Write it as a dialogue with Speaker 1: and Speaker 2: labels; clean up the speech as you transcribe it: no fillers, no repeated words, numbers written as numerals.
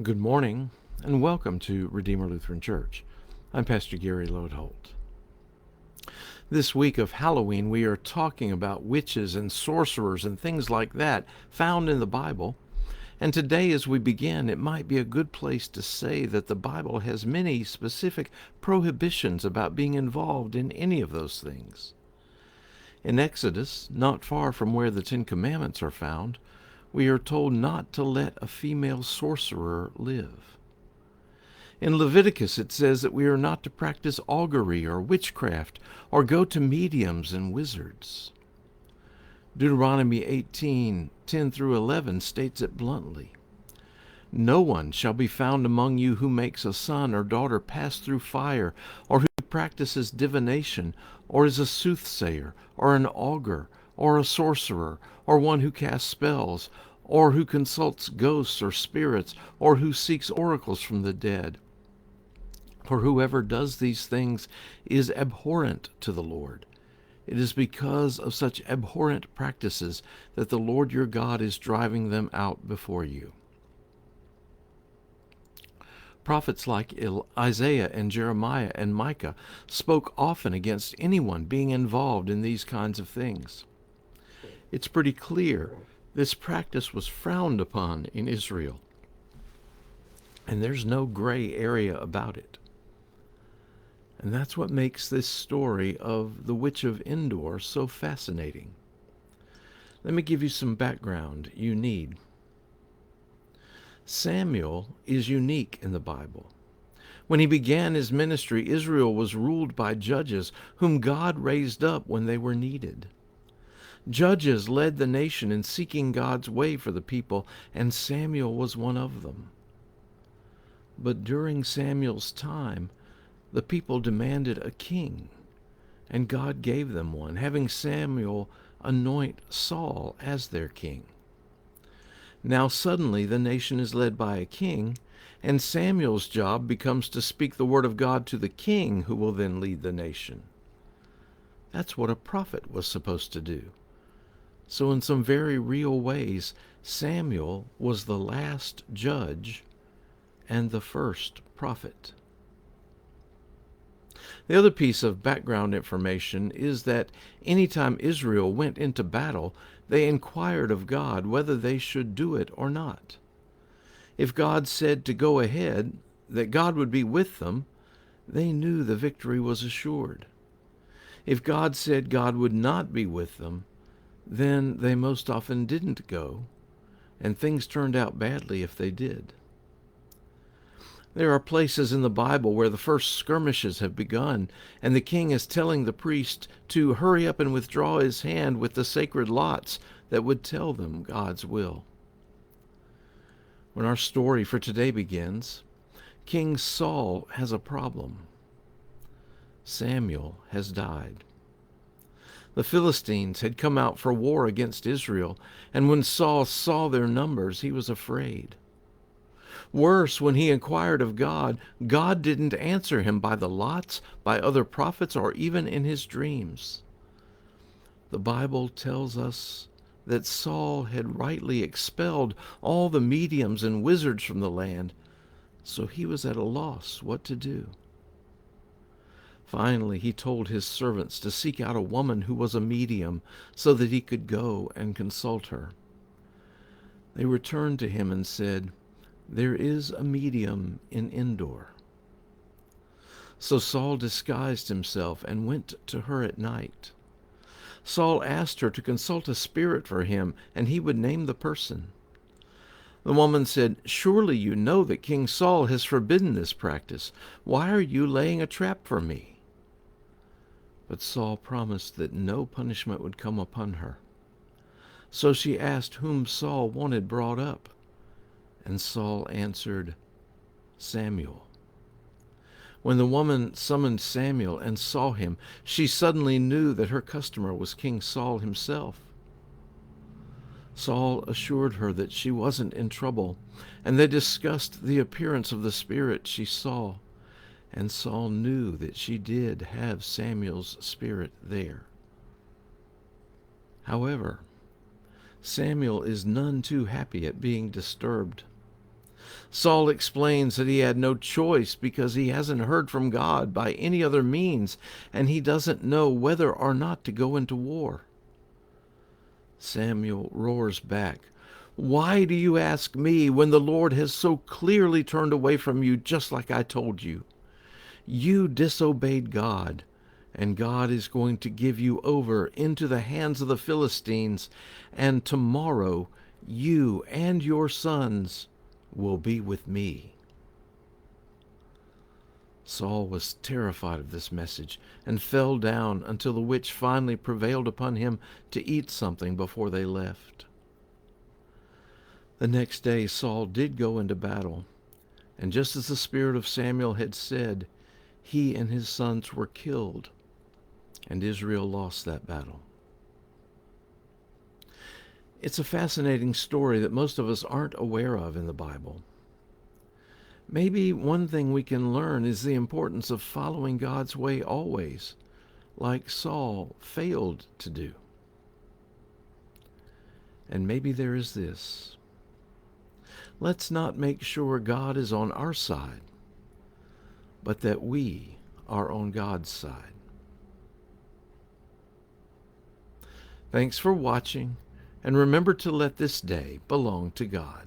Speaker 1: Good morning, and welcome to Redeemer Lutheran Church. I'm Pastor Gary Lodeholt. This week of Halloween, we are talking about witches and sorcerers and things like that found in the Bible. And today, as we begin, it might be a good place to say that the Bible has many specific prohibitions about being involved in any of those things. In Exodus, not far from where the Ten Commandments are found, we are told not to let a female sorcerer live. In Leviticus, it says that we are not to practice augury or witchcraft or go to mediums and wizards. Deuteronomy 18:10 through 11 states it bluntly. No one shall be found among you who makes a son or daughter pass through fire, or who practices divination, or is a soothsayer, or an augur, or a sorcerer, or one who casts spells, or who consults ghosts or spirits, or who seeks oracles from the dead. For whoever does these things is abhorrent to the Lord. It is because of such abhorrent practices that the Lord your God is driving them out before you. Prophets like Isaiah and Jeremiah and Micah spoke often against anyone being involved in these kinds of things. It's pretty clear this practice was frowned upon in Israel, and there's no gray area about it. And that's what makes this story of the Witch of Endor so fascinating. Let me give you some background you need. Samuel is unique in the Bible. When he began his ministry, Israel was ruled by judges whom God raised up when they were needed. Judges led the nation in seeking God's way for the people, and Samuel was one of them. But during Samuel's time, the people demanded a king, and God gave them one, having Samuel anoint Saul as their king. Now suddenly the nation is led by a king, and Samuel's job becomes to speak the word of God to the king, who will then lead the nation. That's what a prophet was supposed to do. So in some very real ways, Samuel was the last judge and the first prophet. The other piece of background information is that anytime Israel went into battle, they inquired of God whether they should do it or not. If God said to go ahead, that God would be with them, they knew the victory was assured. If God said God would not be with them, then they most often didn't go, and things turned out badly if they did. There are places in the Bible where the first skirmishes have begun, and the king is telling the priest to hurry up and withdraw his hand with the sacred lots that would tell them God's will. When our story for today begins, King Saul has a problem. Samuel has died. The Philistines had come out for war against Israel, and when Saul saw their numbers, he was afraid. Worse, when he inquired of God, God didn't answer him by the lots, by other prophets, or even in his dreams. The Bible tells us that Saul had rightly expelled all the mediums and wizards from the land, so he was at a loss what to do. Finally, he told his servants to seek out a woman who was a medium so that he could go and consult her. They returned to him and said, "There is a medium in Endor." So Saul disguised himself and went to her at night. Saul asked her to consult a spirit for him, and he would name the person. The woman said, "Surely you know that King Saul has forbidden this practice. Why are you laying a trap for me?" But Saul promised that no punishment would come upon her. So she asked whom Saul wanted brought up. And Saul answered, "Samuel." When the woman summoned Samuel and saw him, she suddenly knew that her customer was King Saul himself. Saul assured her that she wasn't in trouble, and they discussed the appearance of the spirit she saw, and Saul knew that she did have Samuel's spirit there. However, Samuel is none too happy at being disturbed. Saul explains that he had no choice because he hasn't heard from God by any other means, and he doesn't know whether or not to go into war. Samuel roars back, "Why do you ask me when the Lord has so clearly turned away from you, just like I told you? You disobeyed God, and God is going to give you over into the hands of the Philistines, and tomorrow you and your sons will be with me." Saul was terrified of this message and fell down until the witch finally prevailed upon him to eat something before they left. The next day Saul did go into battle, and just as the spirit of Samuel had said, he and his sons were killed, and Israel lost that battle. It's a fascinating story that most of us aren't aware of in the Bible. Maybe one thing we can learn is the importance of following God's way always, like Saul failed to do. And maybe there is this: let's not make sure God is on our side, but that we are on God's side. Thanks for watching, and remember to let this day belong to God.